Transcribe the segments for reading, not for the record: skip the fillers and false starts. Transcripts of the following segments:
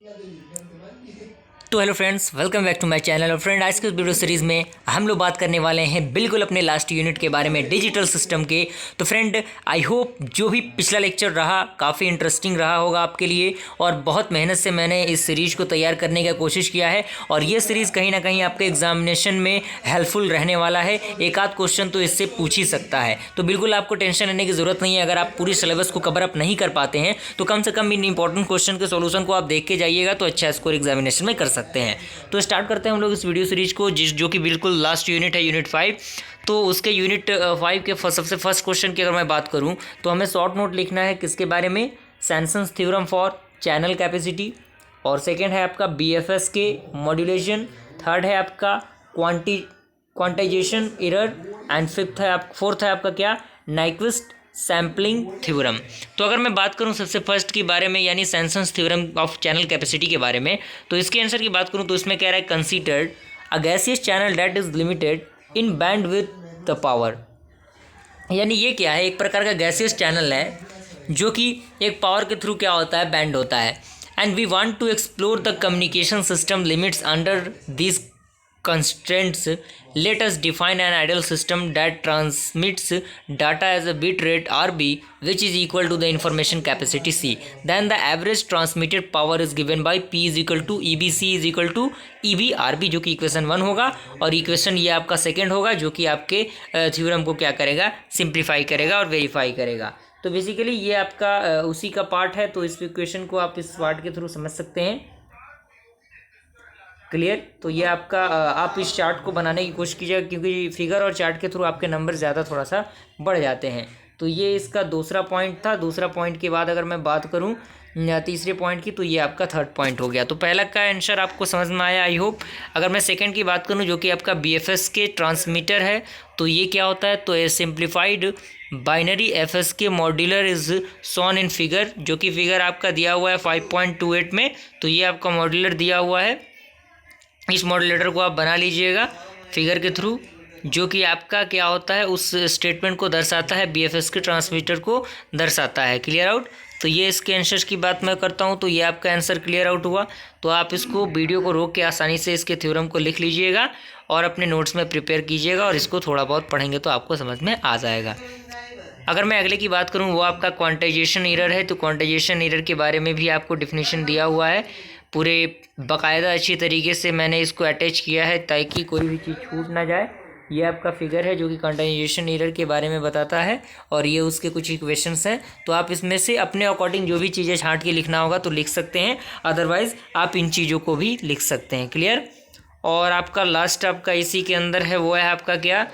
तो hello friends, welcome back to my channel. और friend, आज के इस वीडियो सीरीज़ में हम लोग बात करने वाले हैं बिल्कुल अपने लास्ट यूनिट के बारे में, डिजिटल सिस्टम के। तो फ्रेंड, आई होप जो भी पिछला लेक्चर रहा काफ़ी इंटरेस्टिंग रहा होगा आपके लिए, और बहुत मेहनत से मैंने इस सीरीज़ को तैयार करने का कोशिश किया है, और ये सीरीज़ कहीं ना कहीं आपके एग्जामिनेशन में हेल्पफुल रहने वाला है। एक आध क्वेश्चन तो इससे पूछ ही सकता है, तो बिल्कुल आपको टेंशन लेने की ज़रूरत नहीं है। अगर आप पूरी सिलेबस को कवर अप नहीं कर पाते हैं तो कम से कम इन इंपॉर्टेंट क्वेश्चन के सोल्यूशन को आप देख के जाइएगा, तो अच्छा स्कोर एग्जामिनेशन में कर सकते हैं। तो स्टार्ट करते हैं हम लोग इस वीडियो सीरीज को, जो कि बिल्कुल लास्ट यूनिट है, यूनिट 5। तो उसके यूनिट 5 के सबसे फर्स्ट क्वेश्चन की अगर मैं बात करूं तो हमें शॉर्ट नोट लिखना है किसके बारे में, सैनसन्स थ्योरम फॉर चैनल कैपेसिटी, और सेकेंड है आपका BFS के मॉड्यूलेशन, थर्ड है आपका क्वांटाइजेशन एरर, एंड फोर्थ है आपका क्या, नाइक्विस्ट सैम्पलिंग थ्योरम। तो अगर मैं बात करूं सबसे फर्स्ट के बारे में, यानी सैनसन्स थ्योरम ऑफ चैनल कैपेसिटी के बारे में, तो इसके आंसर की बात करूं तो इसमें कह रहा है considered a gaseous channel that is limited in band with the power. यानी ये क्या है, एक प्रकार का गैसियस चैनल है जो कि एक पावर के थ्रू क्या होता है, बैंड होता है। And we want to explore the communication system limits under this constraints. Let us define an ideal system that transmits data as a bit rate RB, which is equal to the information capacity C. Then the average transmitted power is given by P is equal to EBC is equal to EBRB, जो कि equation 1 होगा, और equation ये आपका second होगा, जो कि आपके थ्योरम को क्या करेगा, सिंप्लीफाई करेगा और वेरीफाई करेगा। तो बेसिकली ये आपका उसी का पार्ट है, तो इस इक्वेशन को आप इस पार्ट के थ्रू समझ सकते हैं। क्लियर? तो ये आपका आप इस चार्ट को बनाने की कोशिश कीजिएगा, क्योंकि फिगर और चार्ट के थ्रू आपके नंबर ज़्यादा थोड़ा सा बढ़ जाते हैं। तो ये इसका दूसरा पॉइंट था। दूसरा पॉइंट के बाद अगर मैं बात करूं तीसरे पॉइंट की, तो ये आपका थर्ड पॉइंट हो गया। तो पहला का आंसर आपको समझ में आया, आई होप। अगर मैं सेकंड की बात करूं, जो कि आपका BFS के ट्रांसमीटर है, तो ये क्या होता है, तो ये सिंप्लीफाइड बाइनरी FS के modular is shown in figure, जो कि फिगर आपका दिया हुआ है 5.28 में। तो ये आपका मॉड्यूलर दिया हुआ है, इस मॉड्यूलेटर को आप बना लीजिएगा फिगर के थ्रू, जो कि आपका क्या होता है, उस स्टेटमेंट को दर्शाता है, BFS के ट्रांसमीटर को दर्शाता है। Clear out? तो ये इसके आंसर की बात मैं करता हूँ, तो ये आपका आंसर क्लियर आउट हुआ। तो आप इसको वीडियो को रोक के आसानी से इसके थ्योरम को लिख लीजिएगा और अपने नोट्स में प्रिपेयर कीजिएगा, और इसको थोड़ा बहुत पढ़ेंगे तो आपको समझ में आ जाएगा। अगर मैं अगले की बात करूँ, वो आपका क्वांटाइजेशन एरर है। तो क्वांटाइजेशन एरर के बारे में भी आपको डिफिनीशन दिया हुआ है, पूरे बाकायदा अच्छी तरीके से मैंने इसको अटैच किया है ताकि कोई भी चीज़ छूट ना जाए। ये आपका फिगर है जो कि क्वांटाइजेशन एरर के बारे में बताता है, और ये उसके कुछ इक्वेशंस हैं। तो आप इसमें से अपने अकॉर्डिंग जो भी चीज़ें छांट के लिखना होगा तो लिख सकते हैं, अदरवाइज़ आप इन चीज़ों को भी लिख सकते हैं। क्लियर? और आपका लास्ट आपका इसी के अंदर है, वो है आपका क्या,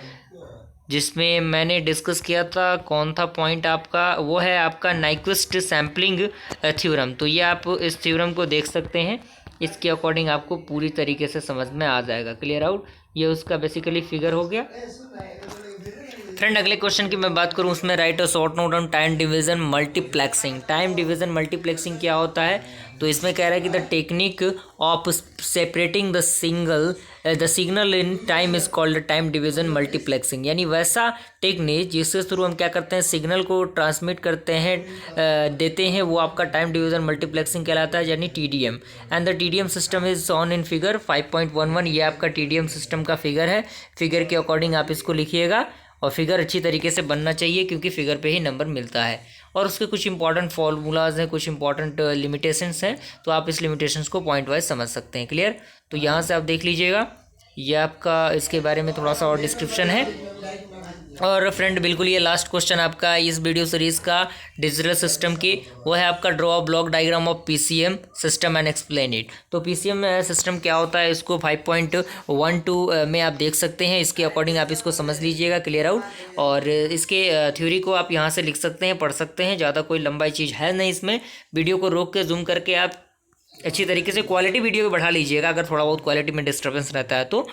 जिसमें मैंने डिस्कस किया था, कौन था पॉइंट आपका, वो है आपका नाइक्विस्ट सैम्पलिंग थ्योरम। तो ये आप इस थ्योरम को देख सकते हैं, इसके अकॉर्डिंग आपको पूरी तरीके से समझ में आ जाएगा। Clear out? ये उसका बेसिकली फिगर हो गया। फ्रेंड, अगले क्वेश्चन की मैं बात करूं, उसमें right a short note on time division multiplexing. Time division multiplexing क्या होता है, तो इसमें कह रहा है कि the technique of separating the signal in time is called time division multiplexing. यानी वैसा टेक्निक जिसके थ्रू हम क्या करते हैं, सिग्नल को ट्रांसमिट करते हैं, देते हैं, वो आपका टाइम डिवीजन मल्टीप्लेक्सिंग कहलाता है, यानी TDM। And the TDM system is on in figure 5.11। ये आपका TDM सिस्टम का फिगर है। फिगर के अकॉर्डिंग आप इसको लिखिएगा, और फिगर अच्छी तरीके से बनना चाहिए, क्योंकि फिगर पे ही नंबर मिलता है। और उसके कुछ इंपॉर्टेंट फॉर्मूलाज हैं, कुछ इंपॉर्टेंट लिमिटेशंस हैं, तो आप इस लिमिटेशंस को पॉइंट वाइज समझ सकते हैं। क्लियर? तो यहाँ से आप देख लीजिएगा, ये आपका इसके बारे में थोड़ा सा और डिस्क्रिप्शन है। और फ्रेंड, बिल्कुल ये लास्ट क्वेश्चन आपका इस वीडियो सीरीज़ का डिजिटल सिस्टम की, वो है आपका draw block diagram of PCM system and explain it. तो PCM सिस्टम क्या होता है, इसको 5.12 में आप देख सकते हैं, इसके अकॉर्डिंग आप इसको समझ लीजिएगा। Clear out? और इसके थ्योरी को आप यहाँ से लिख सकते हैं, पढ़ सकते हैं, ज़्यादा कोई लंबाई चीज़ है नहीं इसमें। वीडियो को रोक के जूम करके आप अच्छी तरीके से क्वालिटी वीडियो को बढ़ा लीजिएगा, अगर थोड़ा बहुत क्वालिटी में डिस्टर्बेंस रहता है तो।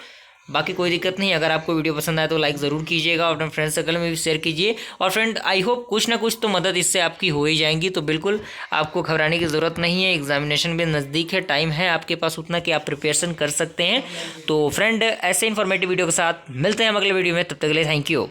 बाकी कोई दिक्कत नहीं। अगर आपको वीडियो पसंद आए तो लाइक ज़रूर कीजिएगा, और अपने फ्रेंड सर्कल में भी शेयर कीजिए। और फ्रेंड, आई होप कुछ ना कुछ तो मदद इससे आपकी हो ही जाएंगी, तो बिल्कुल आपको घबराने की ज़रूरत नहीं है। एग्जामिनेशन भी नज़दीक है, टाइम है आपके पास उतना कि आप प्रिपरेशन कर सकते हैं। तो फ्रेंड, ऐसे इन्फॉर्मेटिव वीडियो के साथ मिलते हैं हम अगले वीडियो में, तब तक के लिए थैंक यू।